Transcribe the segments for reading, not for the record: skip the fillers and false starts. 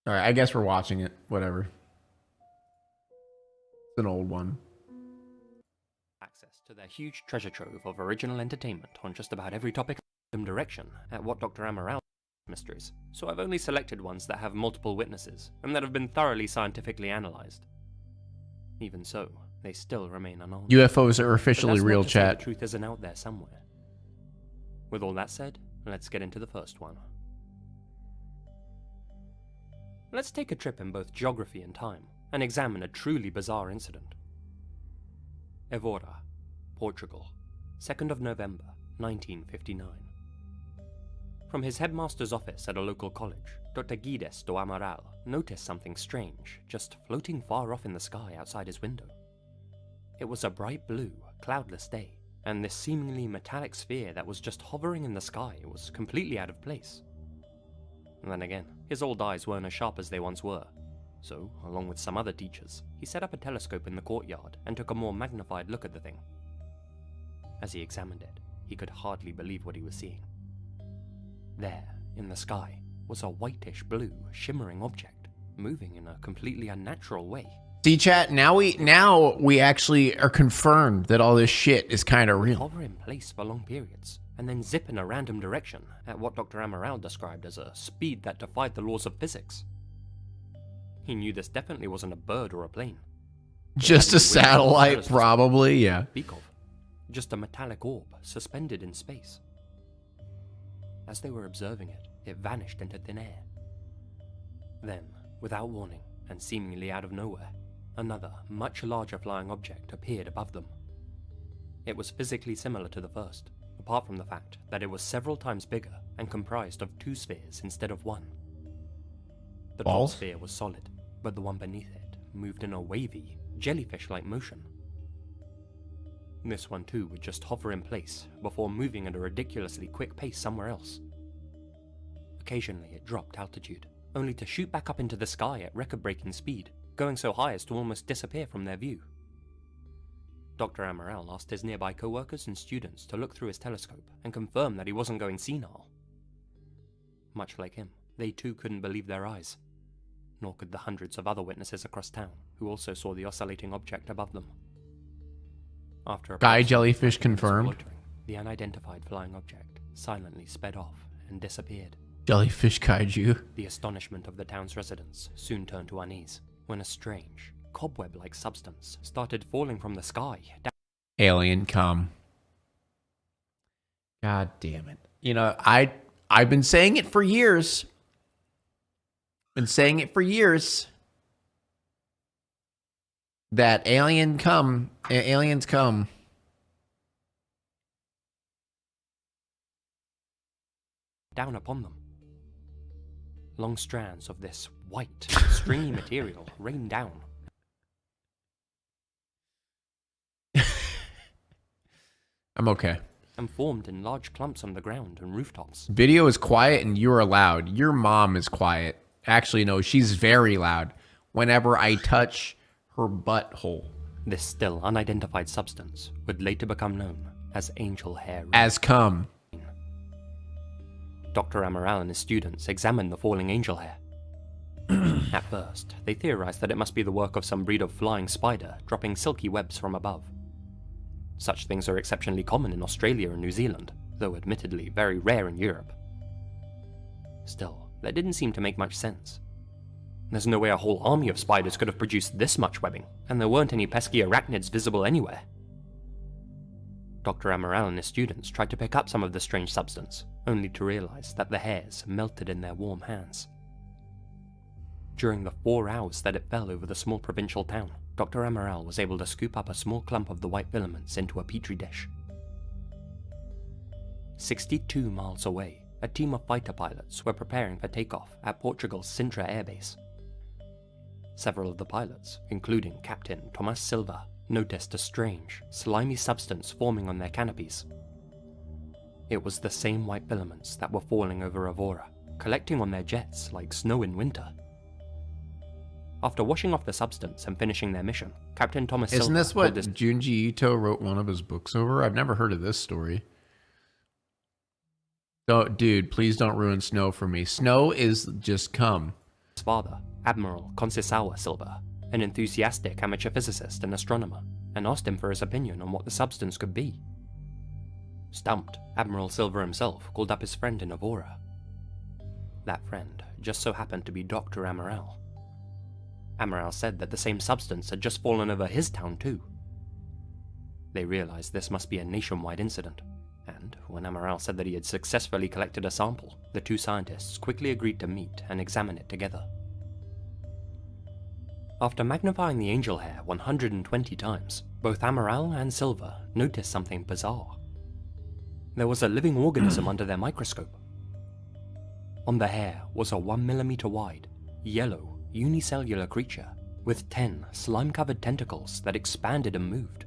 All right, I guess we're watching it. Whatever. It's an old one. Access to their huge treasure trove of original entertainment on just about every topic and direction at what Dr. Amaral mysteries, so I've only selected ones that have multiple witnesses and that have been thoroughly scientifically analyzed. Even so, they still remain unanswered. UFOs are officially real, chat. The truth isn't out there somewhere. With all that said, let's get into the first one. Let's take a trip in both geography and time and examine a truly bizarre incident. Evora, Portugal, 2nd of November, 1959. From his headmaster's office at a local college, Dr. Guides do Amaral noticed something strange just floating far off in the sky outside his window. It was a bright blue, cloudless day, and this seemingly metallic sphere that was just hovering in the sky was completely out of place. And then again, his old eyes weren't as sharp as they once were, so, along with some other teachers, he set up a telescope in the courtyard and took a more magnified look at the thing. As he examined it, he could hardly believe what he was seeing. There, in the sky, was a whitish blue, shimmering object, moving in a completely unnatural way. See, chat, now we actually are confirmed that all this shit is kind of real. Hover in place for long periods, and then zip in a random direction at what Dr. Amaral described as a speed that defied the laws of physics. He knew this definitely wasn't a bird or a plane. Just a satellite, probably, yeah. Speak of. Just a metallic orb suspended in space. As they were observing it, it vanished into thin air. Then, without warning, and seemingly out of nowhere, another, much larger flying object appeared above them. It was physically similar to the first, apart from the fact that it was several times bigger and comprised of 2 spheres instead of 1. The top sphere was solid, but the one beneath it moved in a wavy, jellyfish-like motion. This one too would just hover in place before moving at a ridiculously quick pace somewhere else. Occasionally it dropped altitude, only to shoot back up into the sky at record-breaking speed, going so high as to almost disappear from their view. Dr. Amaral asked his nearby co-workers and students to look through his telescope and confirm that he wasn't going senile. Much like him, they too couldn't believe their eyes, nor could the hundreds of other witnesses across town who also saw the oscillating object above them. After a Guy jellyfish confirmed. The unidentified flying object silently sped off and disappeared. Jellyfish kaiju. The astonishment of the town's residents soon turned to unease when a strange, cobweb-like substance started falling from the sky. Alien come. God damn it. You know, I've been saying it for years. That aliens come. Down upon them. Long strands of this white, stringy material rained down. I'm okay. And formed in large clumps on the ground and rooftops. Video is quiet and you are loud. Your mom is quiet. Actually, no, she's very loud whenever I touch her butthole. This still unidentified substance would later become known as angel hair. As come. Dr. Amaral and his students examined the falling angel hair. At first, they theorized that it must be the work of some breed of flying spider dropping silky webs from above. Such things are exceptionally common in Australia and New Zealand, though admittedly very rare in Europe. Still, that didn't seem to make much sense. There's no way a whole army of spiders could have produced this much webbing, and there weren't any pesky arachnids visible anywhere. Dr. Amaral and his students tried to pick up some of the strange substance, only to realize that the hairs melted in their warm hands. During the 4 hours that it fell over the small provincial town, Dr. Amaral was able to scoop up a small clump of the white filaments into a petri dish. 62 miles away, a team of fighter pilots were preparing for takeoff at Portugal's Sintra airbase. Several of the pilots, including Captain Tomas Silva, noticed a strange, slimy substance forming on their canopies. It was the same white filaments that were falling over Evora, collecting on their jets like snow in winter. After washing off the substance and finishing their mission, Captain Thomas Silva... Isn't this what Junji Ito wrote one of his books over? I've never heard of this story. Oh, dude, please don't ruin snow for me. Snow is just cum. His father, Admiral Conceição Silva, an enthusiastic amateur physicist and astronomer, and asked him for his opinion on what the substance could be. Stumped, Admiral Silva himself called up his friend in Evora. That friend just so happened to be Dr. Amaral. Amaral said that the same substance had just fallen over his town too. They realized this must be a nationwide incident, and when Amaral said that he had successfully collected a sample, the two scientists quickly agreed to meet and examine it together. After magnifying the angel hair 120 times, both Amaral and Silva noticed something bizarre. There was a living organism under their microscope. On the hair was a 1 mm wide, yellow, unicellular creature with 10 slime-covered tentacles that expanded and moved.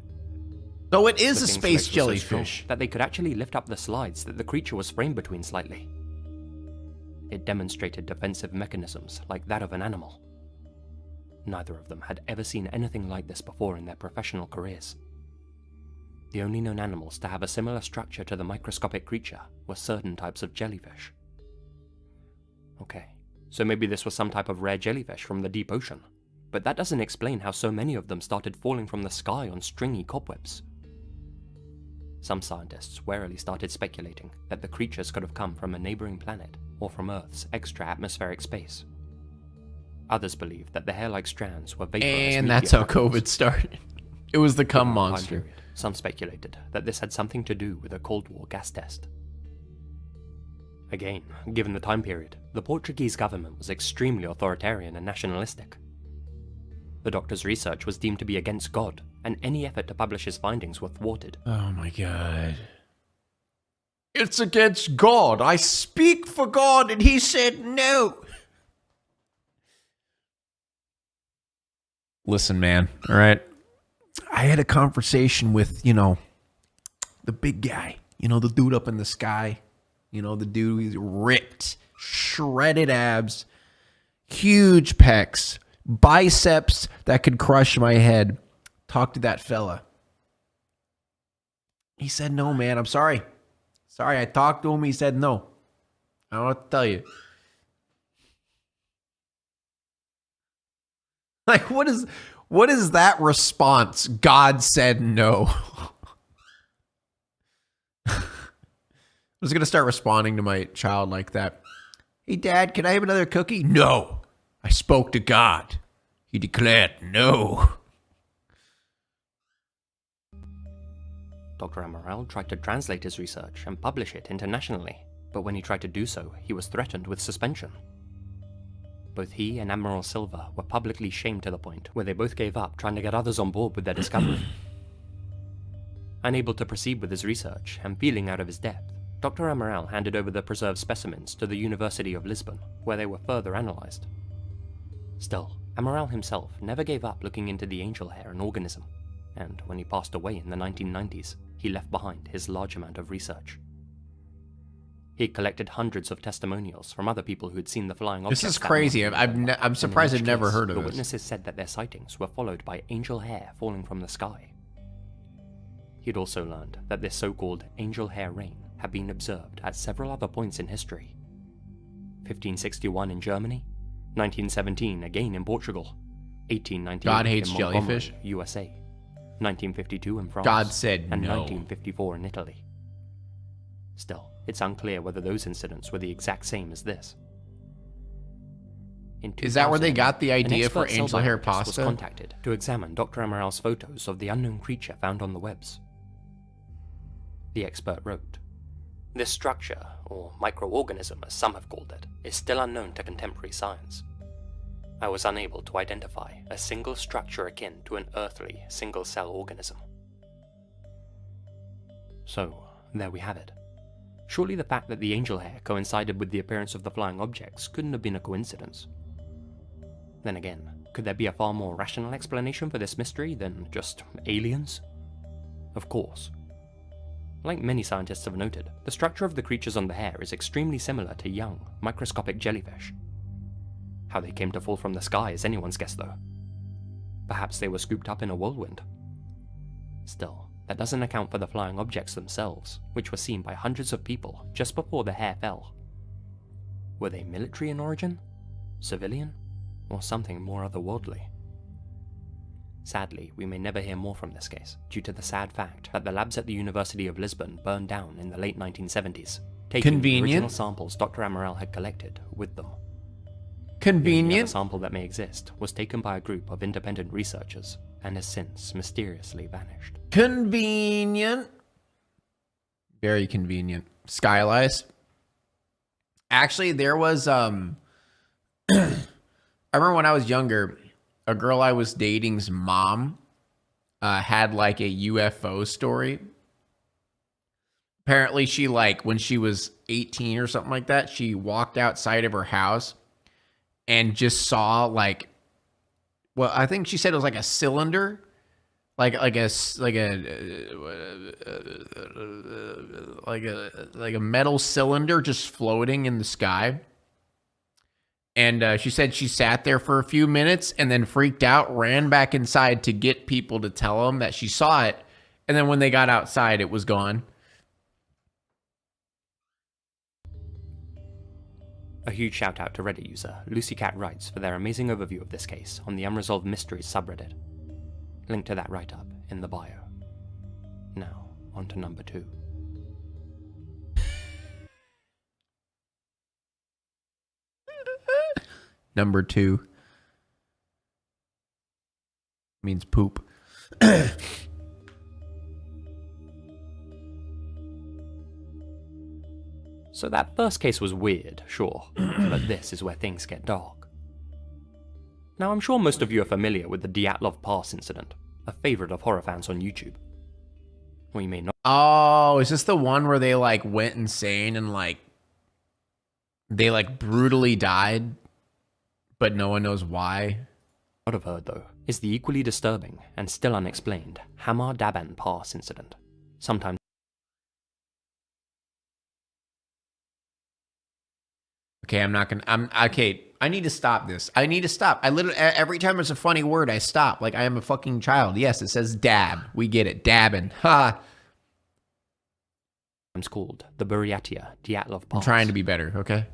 So it is The a thing's space legs were so jellyfish. strong that they could actually lift up the slides that the creature was framed between slightly. It demonstrated defensive mechanisms like that of an animal. Neither of them had ever seen anything like this before in their professional careers. The only known animals to have a similar structure to the microscopic creature were certain types of jellyfish. Okay, so maybe this was some type of rare jellyfish from the deep ocean, but that doesn't explain how so many of them started falling from the sky on stringy cobwebs. Some scientists warily started speculating that the creatures could have come from a neighboring planet or from Earth's extra-atmospheric space. Others believed that the hair-like strands were vaporized And meteor that's how fragments. COVID started. It was the cum During that time monster. period, some speculated that this had something to do with a Cold War gas test. Again, given the time period, the Portuguese government was extremely authoritarian and nationalistic. The doctor's research was deemed to be against God, and any effort to publish his findings were thwarted. Oh my god. It's against God. I speak for God and he said no. Listen, man, all right? I had a conversation with, the big guy. The dude up in the sky. The dude who's ripped, shredded abs, huge pecs, biceps that could crush my head. Talk to that fella. He said, no, man, I'm sorry. Sorry, I talked to him. He said no. I don't know what to tell you. Like, what is that response? God said no. I was going to start responding to my child like that. Hey, Dad, can I have another cookie? No. I spoke to God. He declared no. Dr. Amaral tried to translate his research and publish it internationally, but when he tried to do so, he was threatened with suspension. Both he and Admiral Silva were publicly shamed to the point where they both gave up trying to get others on board with their discovery. Unable to proceed with his research and feeling out of his depth, Dr. Amaral handed over the preserved specimens to the University of Lisbon, where they were further analysed. Still, Amaral himself never gave up looking into the angel hair and organism, and when he passed away in the 1990s, he left behind his large amount of research. He collected hundreds of testimonials from other people who had seen the flying objects. This is that crazy. month. I'm surprised And I've in each never case, heard of the this. witnesses said that their sightings were followed by angel hair falling from the sky. He'd also learned that this so-called angel hair rain had been observed at several other points in history. 1561 in Germany, 1917 again in Portugal, 1898 God hates in Montgomery, jellyfish. USA, 1952 in France, God said and no. 1954 in Italy. Still, it's unclear whether those incidents were the exact same as this. In Is that where they 2000, got the an idea for expert cell angel hair biologist was pasta? contacted to examine Dr. Amaral's photos of the unknown creature found on the webs. The expert wrote, "This structure, or microorganism as some have called it, is still unknown to contemporary science. I was unable to identify a single structure akin to an earthly single-cell organism." So, there we have it. Surely the fact that the angel hair coincided with the appearance of the flying objects couldn't have been a coincidence. Then again, could there be a far more rational explanation for this mystery than just aliens? Of course. Like many scientists have noted, the structure of the creatures on the hair is extremely similar to young, microscopic jellyfish. How they came to fall from the sky is anyone's guess though. Perhaps they were scooped up in a whirlwind. Still, that doesn't account for the flying objects themselves, which were seen by hundreds of people just before the hair fell. Were they military in origin? Civilian? or something more otherworldly. Sadly, we may never hear more from this case, due to the sad fact that the labs at the University of Lisbon burned down in the late 1970s, taking the original samples Dr. Amaral had collected with them. The only other sample that may exist was taken by a group of independent researchers and has since mysteriously vanished. Convenient. Very convenient. Skylights. Actually, there was, I remember when I was younger, a girl I was dating's mom had like a UFO story. Apparently she when she was 18 or something like that, she walked outside of her house and just saw well, I think she said it was like a cylinder, like a metal cylinder just floating in the sky. And she said she sat there for a few minutes and then freaked out, ran back inside to get people to tell them that she saw it. And then when they got outside, it was gone. A huge shout out to Reddit user LucyCat Writes for their amazing overview of this case on the Unresolved Mysteries subreddit. Link to that write-up in the bio. Now, on to number 2. Number 2 means poop. So that first case was weird, sure, but this is where things get dark. Now I'm sure most of you are familiar with the Dyatlov Pass incident, a favourite of horror fans on YouTube. Or you may not. Oh, is this the one where they went insane and they brutally died, but no one knows why? What I've heard though is the equally disturbing and still unexplained Hamar Daban Pass incident, sometimes. Okay, okay, I need to stop this. I need to stop. I literally, every time there's a funny word, I stop. Like I am a fucking child. Yes, it says dab. We get it. Dabbing. Ha. It's called the Buryatia Dyatlov Pass. I'm trying to be better, okay?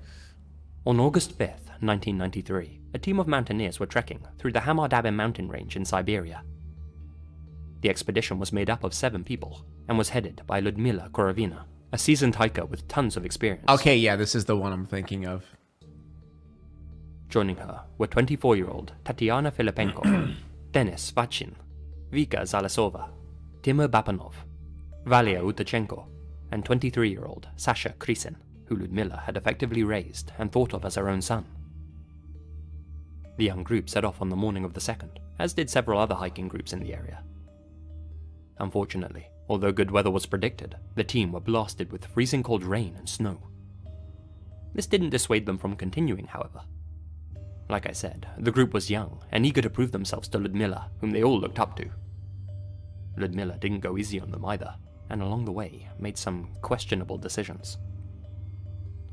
On August 5th, 1993, a team of mountaineers were trekking through the Hamar Daban mountain range in Siberia. The expedition was made up of 7 people and was headed by Ludmila Korovina, a seasoned hiker with tons of experience. Okay, yeah, this is the one I'm thinking of. Joining her were 24-year-old Tatiana Filipenko, Denis Vachin, Vika Zalasova, Timur Bapanov, Valia Utachenko, and 23-year-old Sasha Krisin, who Ludmila had effectively raised and thought of as her own son. The young group set off on the morning of the 2nd, as did several other hiking groups in the area. Unfortunately, although good weather was predicted, the team were blasted with freezing cold rain and snow. This didn't dissuade them from continuing, however. Like I said, the group was young and eager to prove themselves to Ludmila, whom they all looked up to. Ludmila didn't go easy on them either, and along the way made some questionable decisions.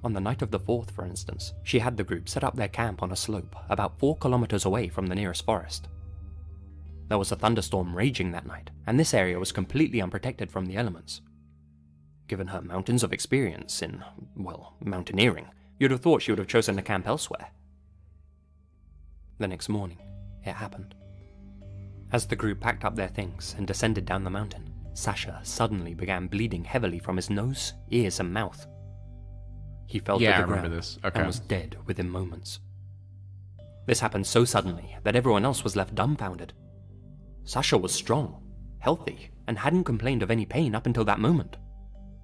On the night of the 4th, for instance, she had the group set up their camp on a slope about 4 kilometers away from the nearest forest. There was a thunderstorm raging that night, and this area was completely unprotected from the elements. Given her mountains of experience in, well, mountaineering, you'd have thought she would have chosen to camp elsewhere. The next morning, it happened. As the group packed up their things and descended down the mountain, Sasha suddenly began bleeding heavily from his nose, ears, and mouth. He fell to the ground and was dead within moments. This happened so suddenly that everyone else was left dumbfounded. Sasha was strong, healthy, and hadn't complained of any pain up until that moment.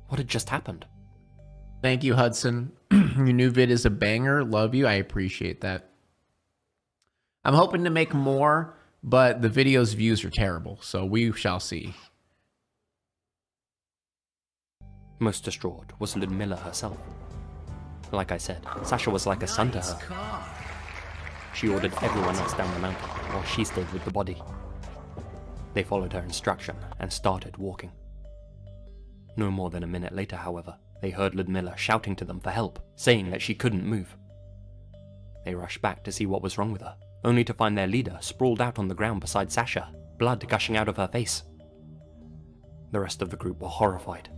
What had just happened? Thank you, Hudson. Your new vid is a banger. Love you. I appreciate that. I'm hoping to make more, but the video's views are terrible, so we shall see. Most distraught was Ludmila herself. Like I said, Sasha was like a son to her. She ordered everyone else down the mountain, while she stayed with the body. They followed her instruction and started walking. No more than a minute later, however, they heard Ludmila shouting to them for help, saying that she couldn't move. They rushed back to see what was wrong with her, only to find their leader sprawled out on the ground beside Sasha, blood gushing out of her face. The rest of the group were horrified.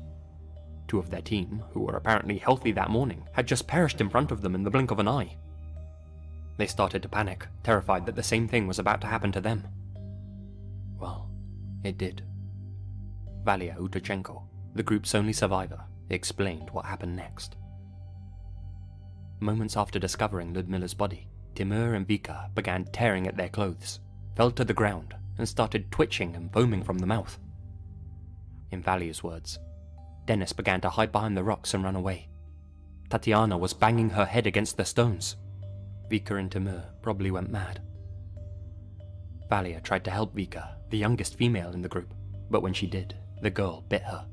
2 of their team, who were apparently healthy that morning, had just perished in front of them in the blink of an eye. They started to panic, terrified that the same thing was about to happen to them. Well, it did. Valia Utachenko, the group's only survivor, explained what happened next. Moments after discovering Ludmila's body, Timur and Vika began tearing at their clothes, fell to the ground, and started twitching and foaming from the mouth. In Valia's words, Dennis began to hide behind the rocks and run away. Tatiana was banging her head against the stones. Vika and Timur probably went mad. Valia tried to help Vika, the youngest female in the group, but when she did, the girl bit her.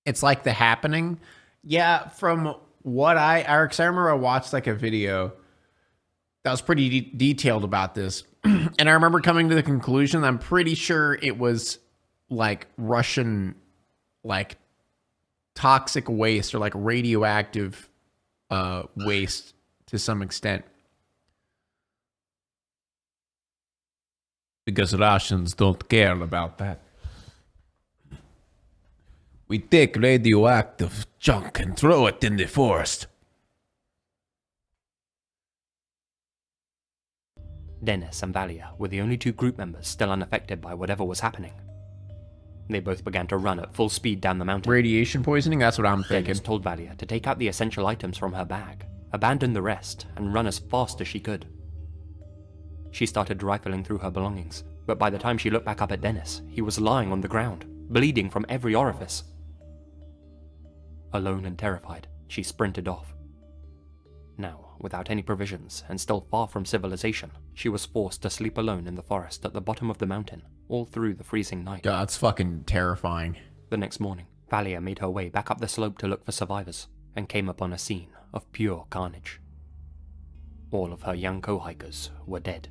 It's like The Happening. Yeah, from what I remember I watched like a video that was pretty detailed about this. And I remember coming to the conclusion, I'm pretty sure it was like Russian, like toxic waste or like radioactive waste to some extent. Because Russians don't care about that. We take radioactive junk and throw it in the forest. Dennis and Valia were the only two group members still unaffected by whatever was happening. They both began to run at full speed down the mountain. Radiation poisoning? That's what I'm thinking. Dennis told Valia to take out the essential items from her bag, abandon the rest, and run as fast as she could. She started rifling through her belongings, but by the time she looked back up at Dennis, he was lying on the ground, bleeding from every orifice. Alone and terrified, she sprinted off. Now, without any provisions and still far from civilization, she was forced to sleep alone in the forest at the bottom of the mountain, all through the freezing night. God, that's fucking terrifying. The next morning, Valia made her way back up the slope to look for survivors, and came upon a scene of pure carnage. All of her young co-hikers were dead.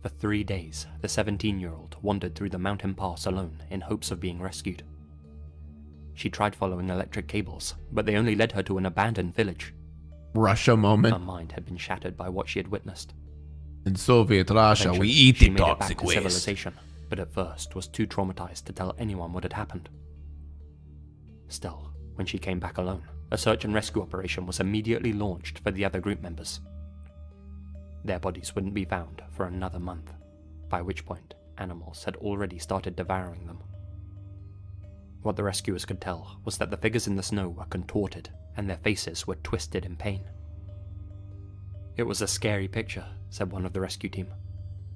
For 3 days, the 17-year-old wandered through the mountain pass alone in hopes of being rescued. She tried following electric cables, but they only led her to an abandoned village. Russia moment. Her mind had been shattered by what she had witnessed. In Soviet Russia, Eventually, we eat she the made it back toxic to waste. civilization, but at first was too traumatized to tell anyone what had happened. Still, when she came back alone, a search and rescue operation was immediately launched for the other group members. Their bodies wouldn't be found for another month, by which point animals had already started devouring them. What the rescuers could tell was that the figures in the snow were contorted and their faces were twisted in pain. It was a scary picture, said one of the rescue team.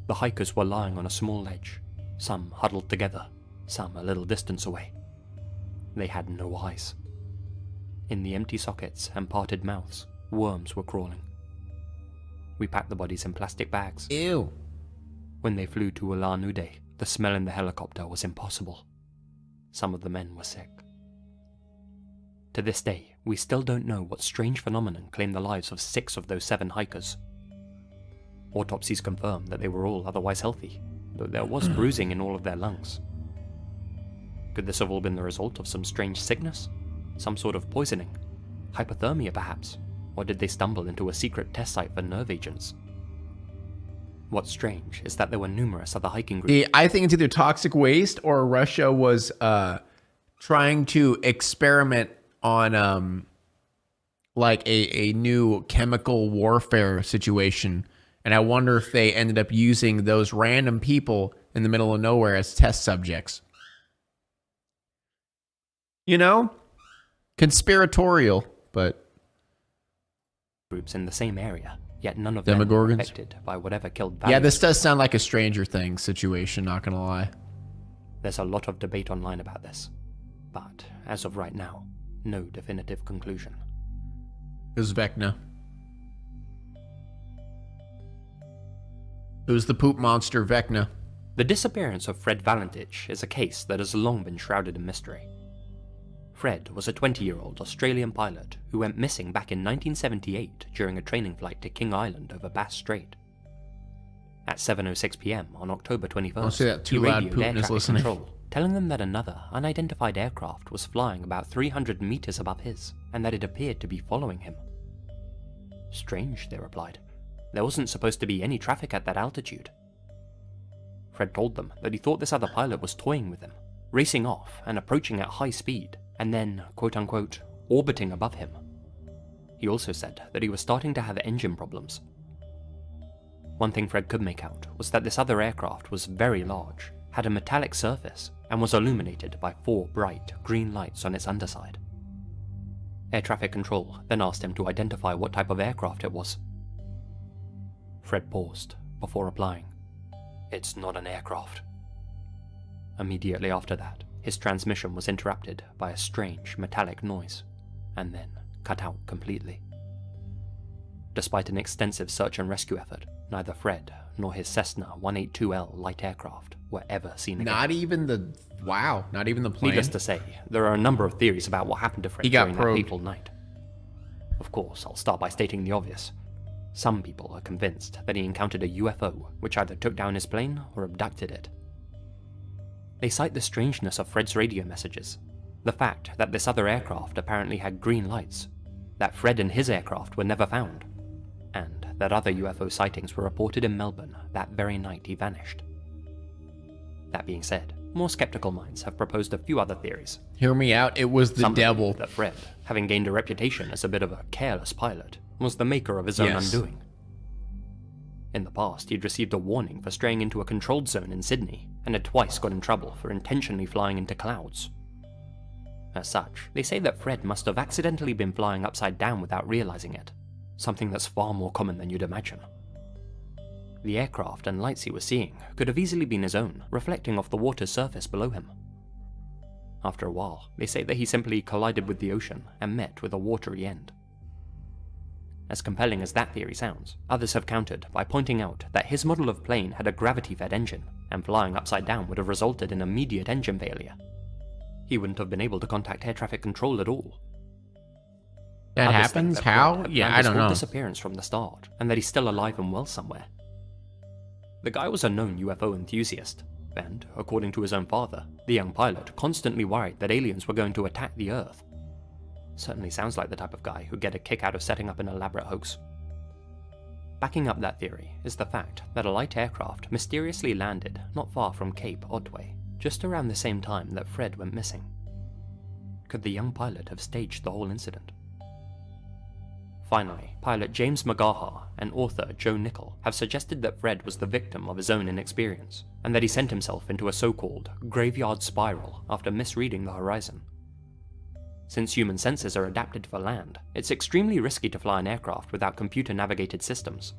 The hikers were lying on a small ledge, some huddled together, some a little distance away. They had no eyes. In the empty sockets and parted mouths, worms were crawling. We packed the bodies in plastic bags. Ew. When they flew to Ulan-Ude, the smell in the helicopter was impossible. Some of the men were sick. To this day, we still don't know what strange phenomenon claimed the lives of 6 of those 7 hikers. Autopsies confirm that they were all otherwise healthy, though there was bruising in all of their lungs. Could this have all been the result of some strange sickness? Some sort of poisoning? Hypothermia, perhaps? Or did they stumble into a secret test site for nerve agents? What's strange is that there were numerous other hiking groups. I think it's either toxic waste or Russia was trying to experiment on like a new chemical warfare situation. And I wonder if they ended up using those random people in the middle of nowhere as test subjects. You know? Conspiratorial, but... Groups in the same area, yet none of them were Demogorgons? affected by whatever killed Valia. Yeah, this does sound like a Stranger Things situation, not gonna lie. There's a lot of debate online about this, but as of right now, no definitive conclusion. Who's Vecna? Who's the poop monster Vecna? The disappearance of Fred Valentich is a case that has long been shrouded in mystery. Fred was a 20-year-old Australian pilot who went missing back in 1978 during a training flight to King Island over Bass Strait. At 7:06 p.m. on October 21st, Don't say that too he loud, radioed Putin air is traffic listening. control, telling them that another unidentified aircraft was flying about 300 meters above his, and that it appeared to be following him. Strange, they replied. There wasn't supposed to be any traffic at that altitude. Fred told them that he thought this other pilot was toying with him, racing off and approaching at high speed, and then, quote-unquote, orbiting above him. He also said that he was starting to have engine problems. One thing Fred could make out was that this other aircraft was very large, had a metallic surface, and was illuminated by 4 bright green lights on its underside. Air traffic control then asked him to identify what type of aircraft it was. Fred paused before replying, "It's not an aircraft." Immediately after that, his transmission was interrupted by a strange metallic noise, and then cut out completely. Despite an extensive search and rescue effort, neither Fred nor his Cessna 182L light aircraft were ever seen again. Not even the plane. Needless to say, there are a number of theories about what happened to Fred during that fateful night. Of course, I'll start by stating the obvious. Some people are convinced that he encountered a UFO which either took down his plane or abducted it. They cite the strangeness of Fred's radio messages, the fact that this other aircraft apparently had green lights, that Fred and his aircraft were never found, and that other UFO sightings were reported in Melbourne that very night he vanished. That being said, more skeptical minds have proposed a few other theories. Hear me out, it was the devil. That Fred, having gained a reputation as a bit of a careless pilot, was the maker of his own undoing. In the past, he'd received a warning for straying into a controlled zone in Sydney, and had twice got in trouble for intentionally flying into clouds. As such, they say that Fred must have accidentally been flying upside down without realizing it, something that's far more common than you'd imagine. The aircraft and lights he was seeing could have easily been his own, reflecting off the water's surface below him. After a while, they say that he simply collided with the ocean and met with a watery end. As compelling as that theory sounds, others have countered by pointing out that his model of plane had a gravity-fed engine, and flying upside down would have resulted in immediate engine failure. He wouldn't have been able to contact air traffic control at all. That Others happens? think that How? Fred had Yeah, planned I his don't whole know. disappearance from the start, and that he's still alive and well somewhere. The guy was a known UFO enthusiast, and, according to his own father, the young pilot constantly worried that aliens were going to attack the Earth. Certainly sounds like the type of guy who'd get a kick out of setting up an elaborate hoax. Backing up that theory is the fact that a light aircraft mysteriously landed not far from Cape Otway, just around the same time that Fred went missing. Could the young pilot have staged the whole incident? Finally, pilot James McGaha and author Joe Nickell have suggested that Fred was the victim of his own inexperience, and that he sent himself into a so-called graveyard spiral after misreading the horizon. Since human senses are adapted for land, it's extremely risky to fly an aircraft without computer-navigated systems.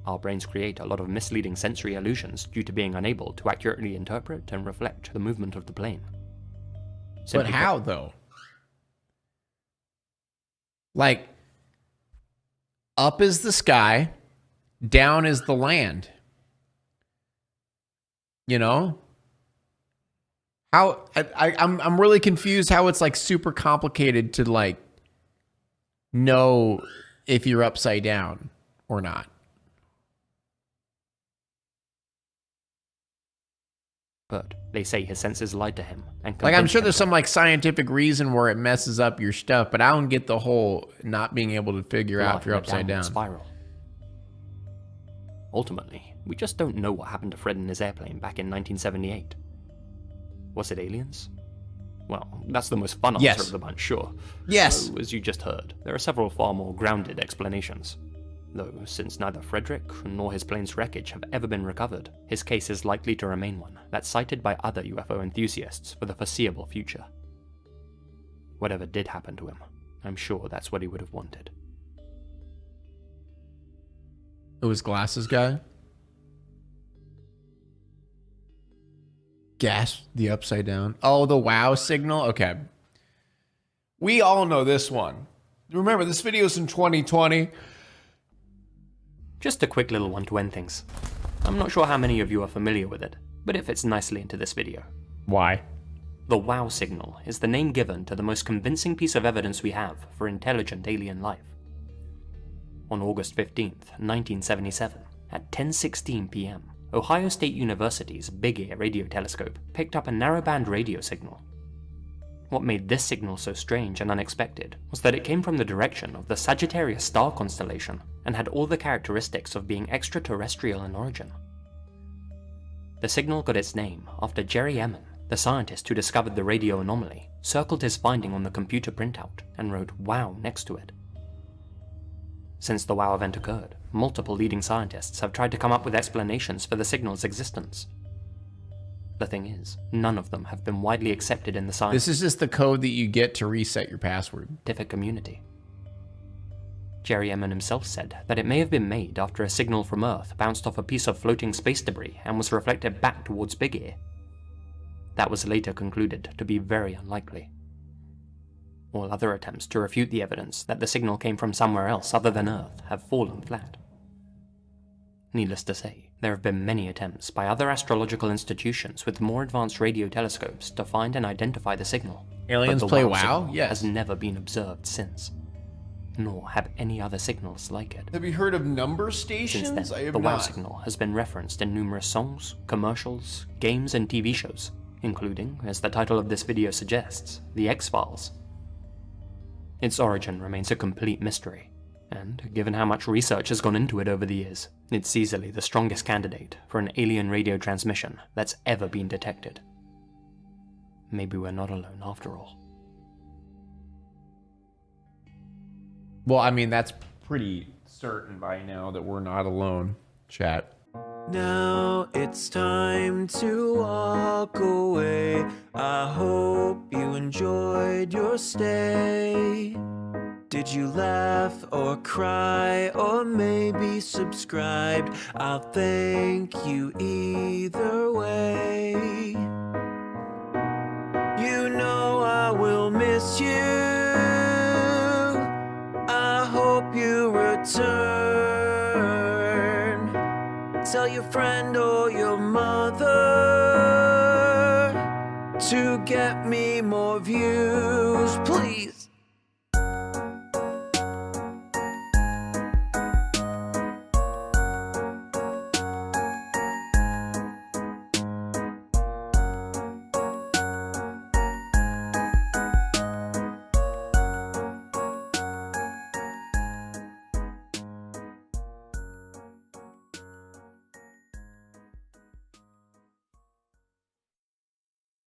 Our brains create a lot of misleading sensory illusions due to being unable to accurately interpret and reflect the movement of the plane. But how, though? Like, up is the sky, down is the land. You know? How I'm really confused how it's like super complicated to like know if you're upside down or not. But they say his senses lied to him. And Like, I'm convinced sure him there's that some like scientific reason where it messes up your stuff, but I don't get the whole not being able to figure out if you're fly in a upside downward down. Spiral. Ultimately, we just don't know what happened to Fred and his airplane back in 1978. Was it aliens? Well, that's the most fun answer Yes. of the bunch, sure. Yes. So, as you just heard, there are several far more grounded explanations. Though, since neither Frederick nor his plane's wreckage have ever been recovered, his case is likely to remain one that's cited by other UFO enthusiasts for the foreseeable future. Whatever did happen to him, I'm sure that's what he would have wanted. It was glasses guy. Gasp, the upside down. Oh, the wow signal. Okay. We all know this one. Remember, this video's in 2020. Just a quick little one to end things. I'm not sure how many of you are familiar with it, but it fits nicely into this video. Why? The WOW signal is the name given to the most convincing piece of evidence we have for intelligent alien life. On August 15th, 1977, at 10:16 p.m., Ohio State University's Big Ear radio telescope picked up a narrowband radio signal. What made this signal so strange and unexpected was that it came from the direction of the Sagittarius star constellation and had all the characteristics of being extraterrestrial in origin. The signal got its name after Jerry Emmon, the scientist who discovered the radio anomaly, circled his finding on the computer printout and wrote "WOW" next to it. Since the WOW event occurred, multiple leading scientists have tried to come up with explanations for the signal's existence. The thing is, none of them have been widely accepted in the This is just the code that you get to reset your password. scientific community. Jerry Emmon himself said that it may have been made after a signal from Earth bounced off a piece of floating space debris and was reflected back towards Big Ear. That was later concluded to be very unlikely. All other attempts to refute the evidence that the signal came from somewhere else other than Earth have fallen flat. Needless to say, there have been many attempts by other astrological institutions with more advanced radio telescopes to find and identify the signal. Aliens but the play WOW WoW? signal Yes. has never been observed since, nor have any other signals like it. Have you heard of number Since stations? then, I have the WOW not. signal has been referenced in numerous songs, commercials, games, and TV shows, including, as the title of this video suggests, The X-Files. Its origin remains a complete mystery, and given how much research has gone into it over the years, it's easily the strongest candidate for an alien radio transmission that's ever been detected. Maybe we're not alone after all. Well, I mean, that's pretty certain by now that we're not alone, chat. Now it's time to walk away. I hope you enjoyed your stay. Did you laugh or cry or maybe subscribed? I'll thank you either way. You know I will miss you. I hope you return. Tell your friend or your mother to get me more views, please.